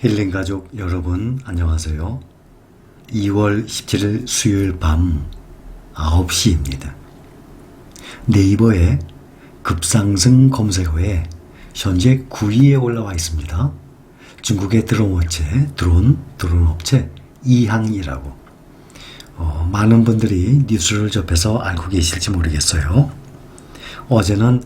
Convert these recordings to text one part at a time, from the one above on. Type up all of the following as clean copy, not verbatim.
힐링 가족 여러분 안녕하세요. 2월 17일 수요일 밤 9시입니다. 네이버의 급상승 검색어에 현재 9위에 올라와 있습니다. 중국의 드론 업체 이항이라고. 많은 분들이 뉴스를 접해서 알고 계실지 모르겠어요. 어제는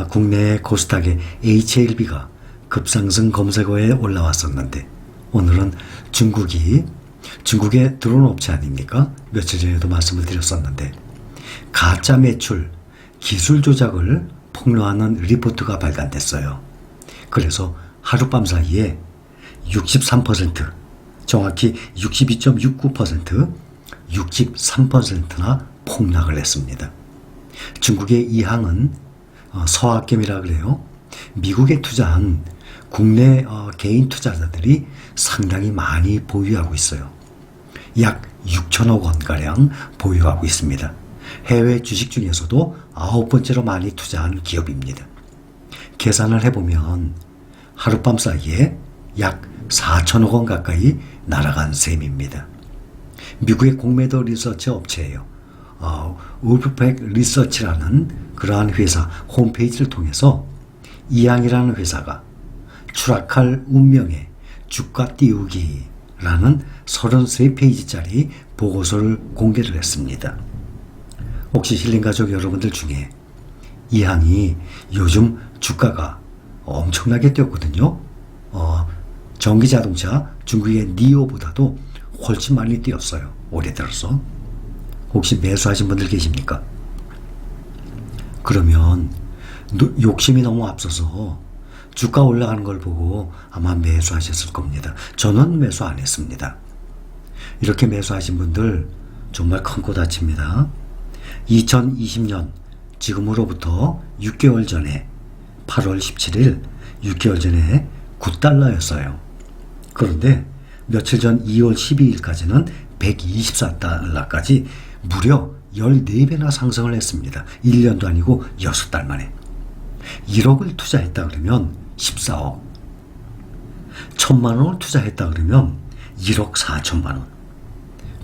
국내 코스닥의 HLB가 급상승 검색어에 올라왔었는데 오늘은 중국의 드론 업체 아닙니까? 며칠 전에도 말씀을 드렸었는데 가짜 매출, 기술 조작을 폭로하는 리포트가 발간됐어요. 그래서 하룻밤 사이에 63%, 정확히 62.69%, 63%나 폭락을 했습니다. 중국의 이항은 서학겜이라 그래요. 미국에 투자한 국내 개인 투자자들이 상당히 많이 보유하고 있어요. 약 6천억 원가량 보유하고 있습니다. 해외 주식 중에서도 9번째로 많이 투자한 기업입니다. 계산을 해보면 하룻밤 사이에 약 4천억 원 가까이 날아간 셈입니다. 미국의 공매도 리서치 업체예요. 울프팩 리서치라는 그러한 회사 홈페이지를 통해서 이항이라는 회사가 추락할 운명의 주가 띄우기라는 33페이지짜리 보고서를 공개를 했습니다. 혹시 힐링가족 여러분들 중에 이항이 요즘 주가가 엄청나게 뛰었거든요. 전기자동차 중국의 니오보다도 훨씬 많이 뛰었어요. 올해 들어서. 혹시 매수하신 분들 계십니까? 그러면 욕심이 너무 앞서서 주가 올라가는 걸 보고 아마 매수하셨을 겁니다. 저는 매수 안 했습니다. 이렇게 매수하신 분들 정말 큰 코 다칩니다. 2020년 지금으로부터 6개월 전에 8월 17일 6개월 전에 9달러였어요. 그런데 며칠 전 2월 12일까지는 124달러까지 무려 14배나 상승을 했습니다. 1년도 아니고 6달 만에. 1억을 투자했다 그러면 14억. 1,000만 원을 투자했다 그러면 1억 4천만 원.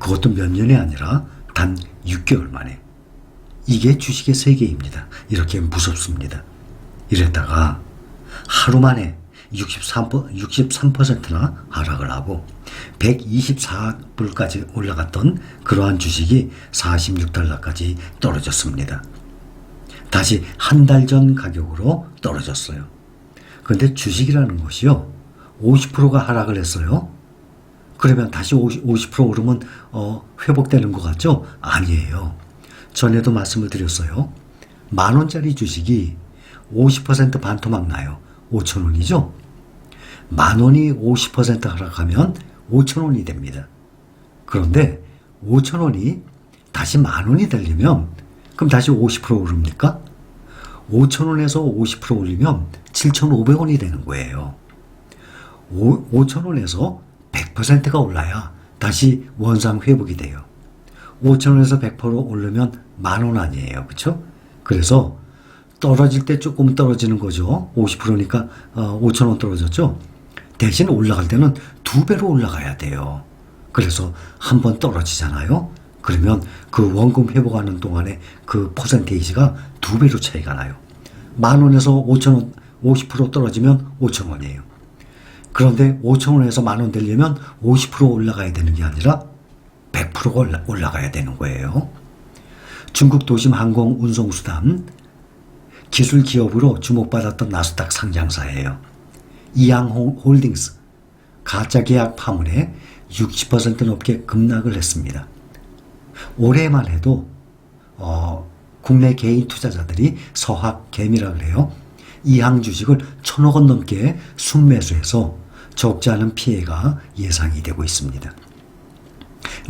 그것도 몇 년이 아니라 단 6개월 만에. 이게 주식의 세계입니다. 이렇게 무섭습니다. 이랬다가 하루 만에 63%나 하락을 하고 124불까지 올라갔던 그러한 주식이 46달러까지 떨어졌습니다. 다시 한 달 전 가격으로 떨어졌어요. 그런데 주식이라는 것이요, 50%가 하락을 했어요. 그러면 다시 50% 오르면 회복되는 것 같죠? 아니에요. 전에도 말씀을 드렸어요. 10,000원짜리 주식이 50% 반토막 나요. 5,000원이죠? 10,000원이 50% 하락하면 5,000원이 됩니다. 그런데 5,000원이 다시 10,000원이 되려면 그럼 다시 50% 오릅니까? 5,000원에서 50% 올리면 7,500원이 되는 거예요. 5,000원에서 100%가 올라야 다시 원상 회복이 돼요. 5,000원에서 100% 오르면 10,000원 아니에요. 그렇죠? 그래서 떨어질 때 조금 떨어지는 거죠. 50%니까 5,000원 떨어졌죠. 대신 올라갈 때는 2배로 올라가야 돼요. 그래서 한 번 떨어지잖아요. 그러면 그 원금 회복하는 동안에 그 퍼센테이지가 2배로 차이가 나요. 10,000원에서 5,000원 50% 떨어지면 5,000원이에요. 그런데 5,000원에서 10,000원 되려면 50% 올라가야 되는 게 아니라 100%가 올라가야 되는 거예요. 중국 도심 항공 운송수단 기술 기업으로 주목받았던 나스닥 상장사예요. 이항홀딩스 가짜 계약 파문에 60% 넘게 급락을 했습니다. 올해만 해도 국내 개인 투자자들이 서학개미라 그래요. 이항 주식을 1,000억 원 넘게 순매수해서 적지 않은 피해가 예상이 되고 있습니다.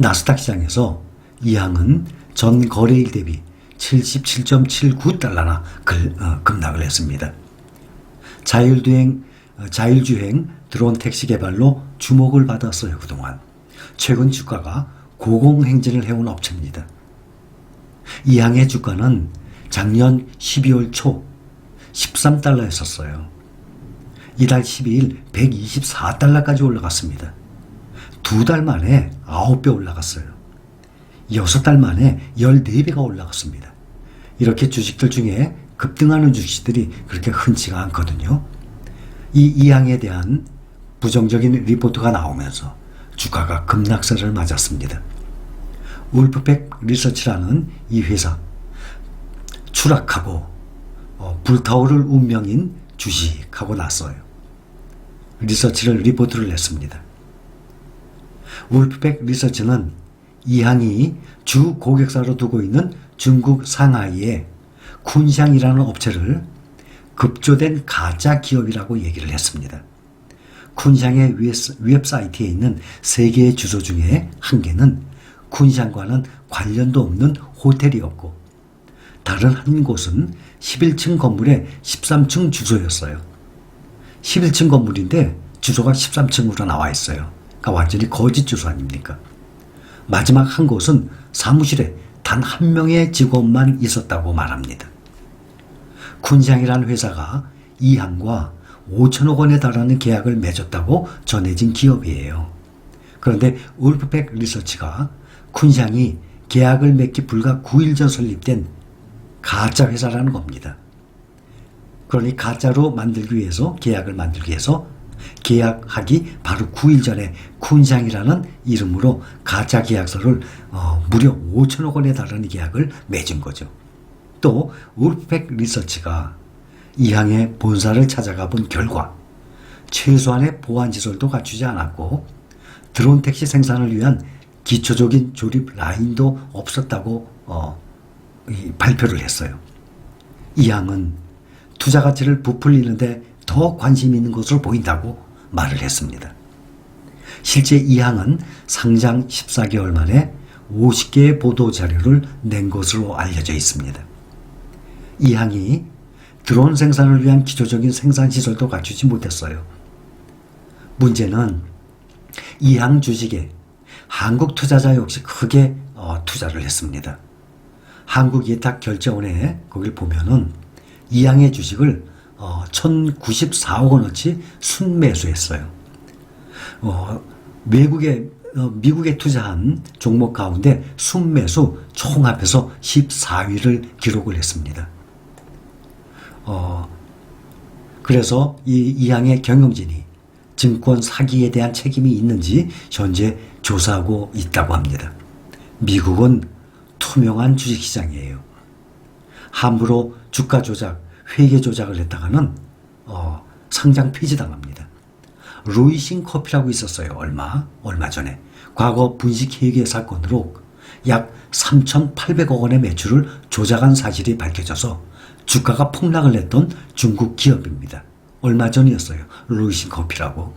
나스닥 시장에서 이항은 전 거래일 대비 77.79달러나 급락을 했습니다. 자율주행 드론 택시 개발로 주목을 받았어요. 그동안. 최근 주가가 고공행진을 해온 업체입니다. 이항의 주가는 작년 12월 초 13달러였었어요. 이달 12일 124달러까지 올라갔습니다. 2달 만에 9배 올라갔어요. 6달 만에 14배가 올라갔습니다. 이렇게 주식들 중에 급등하는 주식들이 그렇게 흔치가 않거든요. 이 이항에 대한 부정적인 리포트가 나오면서 주가가 급락세를 맞았습니다. 울프팩 리서치라는 이 회사, 추락하고 불타오를 운명인 주식하고 났어요. 리포트를 냈습니다. 울프팩 리서치는 이항이 주 고객사로 두고 있는 중국 상하이의 쿤샹이라는 업체를 급조된 가짜 기업이라고 얘기를 했습니다. 쿤샹의 웹사이트에 있는 3개의 주소 중에 한 개는 쿤샹과는 관련도 없는 호텔이었고, 다른 한 곳은 11층 건물의 13층 주소였어요. 11층 건물인데 주소가 13층으로 나와 있어요. 그러니까 완전히 거짓 주소 아닙니까? 마지막 한 곳은 사무실에 단 한 명의 직원만 있었다고 말합니다. 쿤샹이라는 회사가 이항과 5천억 원에 달하는 계약을 맺었다고 전해진 기업이에요. 그런데 울프팩 리서치가 쿤샹이 계약을 맺기 불과 9일 전 설립된 가짜 회사라는 겁니다. 그러니 가짜로 만들기 위해서, 계약을 만들기 위해서 계약하기 바로 9일 전에 쿤샹이라는 이름으로 가짜 계약서를 무려 5천억 원에 달하는 계약을 맺은 거죠. 또 울프팩 리서치가 이항의 본사를 찾아가 본 결과 최소한의 보안시설도 갖추지 않았고 드론 택시 생산을 위한 기초적인 조립 라인도 없었다고 발표를 했어요. 이항은 투자 가치를 부풀리는데 더 관심이 있는 것으로 보인다고 말을 했습니다. 실제 이항은 상장 14개월 만에 50개의 보도 자료를 낸 것으로 알려져 있습니다. 이항이 드론 생산을 위한 기초적인 생산시설도 갖추지 못했어요. 문제는 이항 주식에 한국 투자자 역시 크게 투자를 했습니다. 한국예탁결제원에 거길 보면은 이항의 주식을 1,094억 원어치 순매수했어요. 미국에 투자한 종목 가운데 순매수 총합해서 14위를 기록을 했습니다. 그래서 이 이항의 경영진이 증권 사기에 대한 책임이 있는지 현재 조사하고 있다고 합니다. 미국은 투명한 주식시장이에요. 함부로 주가 조작, 회계 조작을 했다가는 상장 폐지당합니다. 로이싱 커피라고 있었어요. 얼마 전에. 과거 분식회계 사건으로 약 3,800억 원의 매출을 조작한 사실이 밝혀져서 주가가 폭락을 했던 중국 기업입니다. 얼마 전이었어요. 로이싱 커피라고.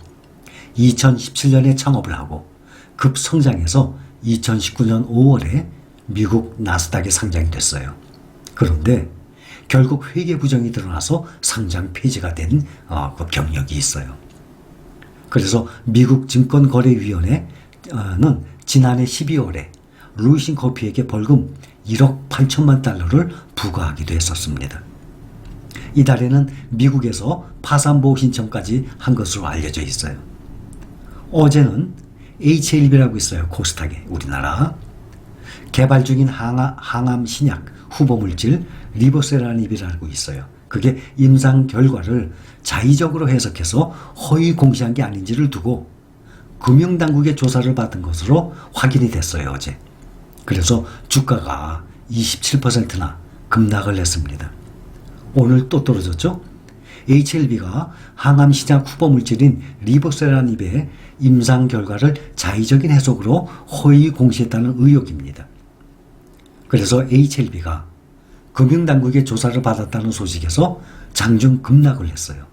2017년에 창업을 하고 급성장해서 2019년 5월에 미국 나스닥에 상장이 됐어요. 그런데 결국 회계 부정이 드러나서 상장 폐지가 된 그 경력이 있어요. 그래서 미국 증권거래위원회는 지난해 12월에 로이싱 커피에게 벌금 1억 8천만 달러를 부과하기도 했었습니다. 이달에는 미국에서 파산보호 신청까지 한 것으로 알려져 있어요. 어제는 HLB라고 있어요. 코스닥에 우리나라. 개발 중인 항암 신약 후보물질 리보세라닙이라고 있어요. 그게 임상 결과를 자의적으로 해석해서 허위 공시한 게 아닌지를 두고 금융당국의 조사를 받은 것으로 확인이 됐어요. 어제. 그래서 주가가 27%나 급락을 했습니다. 오늘 또 떨어졌죠? HLB가 항암신약 후보물질인 리보세라닙의 임상 결과를 자의적인 해석으로 허위 공시했다는 의혹입니다. 그래서 HLB가 금융당국의 조사를 받았다는 소식에서 장중 급락을 했어요.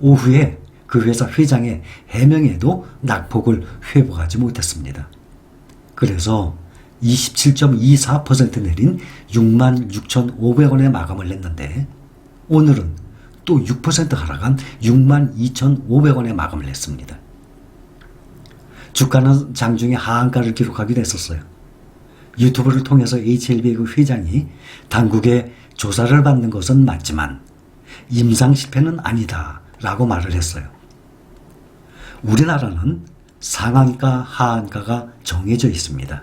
오후에 그 회사 회장의 해명에도 낙폭을 회복하지 못했습니다. 그래서 27.24% 내린 66,500원에 마감을 했는데 오늘은 또 6% 하락한 62,500원에 마감을 했습니다. 주가는 장중에 하한가를 기록하기도 했었어요. 유튜브를 통해서 HLB의 그 회장이 당국의 조사를 받는 것은 맞지만 임상 실패는 아니다 라고 말을 했어요. 우리나라는 상한가, 하한가가 정해져 있습니다.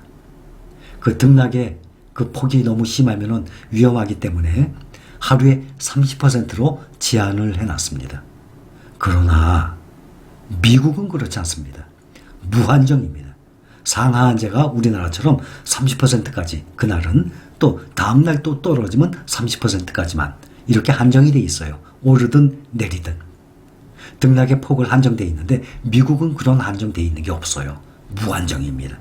그 등락의 그 폭이 너무 심하면 위험하기 때문에 하루에 30%로 제한을 해놨습니다. 그러나 미국은 그렇지 않습니다. 무한정입니다. 상하한제가 우리나라처럼 30%까지, 그날은 또 다음날 또 떨어지면 30%까지만 이렇게 한정이 돼 있어요. 오르든 내리든. 등락의 폭을 한정돼 있는데 미국은 그런 한정돼 있는 게 없어요. 무한정입니다.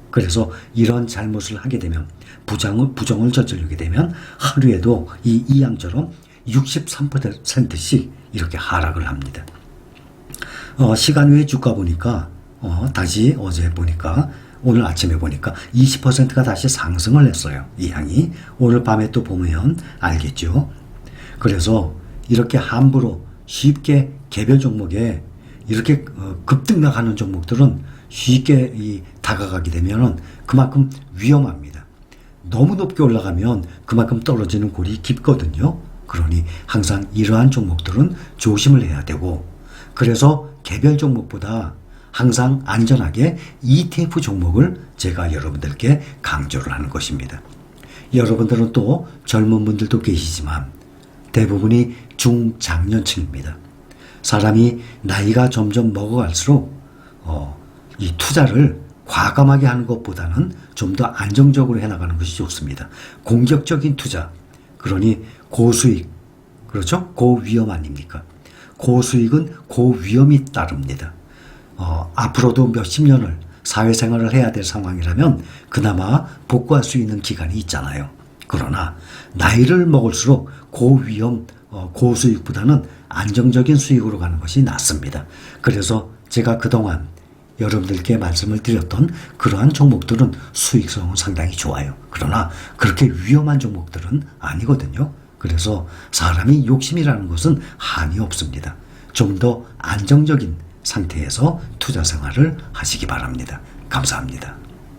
그래서 이런 잘못을 하게 되면, 부정을 저지르게 되면 하루에도 이 이양처럼 63%씩 이렇게 하락을 합니다. 시간 외에 주가 보니까 다시 어제 보니까, 오늘 아침에 보니까 20%가 다시 상승을 했어요. 이 향이. 오늘 밤에 또 보면 알겠죠. 그래서 이렇게 함부로 쉽게 개별 종목에 이렇게 급등락하는 종목들은 쉽게 다가가게 되면 그만큼 위험합니다. 너무 높게 올라가면 그만큼 떨어지는 골이 깊거든요. 그러니 항상 이러한 종목들은 조심을 해야 되고, 그래서 개별 종목보다 항상 안전하게 ETF 종목을 제가 여러분들께 강조를 하는 것입니다. 여러분들은 또 젊은 분들도 계시지만 대부분이 중장년층입니다. 사람이 나이가 점점 먹어갈수록 이 투자를 과감하게 하는 것보다는 좀 더 안정적으로 해나가는 것이 좋습니다. 공격적인 투자, 그러니 고수익, 그렇죠? 고위험 아닙니까? 고수익은 고위험이 따릅니다. 앞으로도 몇십 년을 사회생활을 해야 될 상황이라면 그나마 복구할 수 있는 기간이 있잖아요. 그러나 나이를 먹을수록 고위험, 고수익보다는 안정적인 수익으로 가는 것이 낫습니다. 그래서 제가 그동안 여러분들께 말씀을 드렸던 그러한 종목들은 수익성은 상당히 좋아요. 그러나 그렇게 위험한 종목들은 아니거든요. 그래서 사람이 욕심이라는 것은 한이 없습니다. 좀 더 안정적인 상태에서 투자 생활을 하시기 바랍니다. 감사합니다.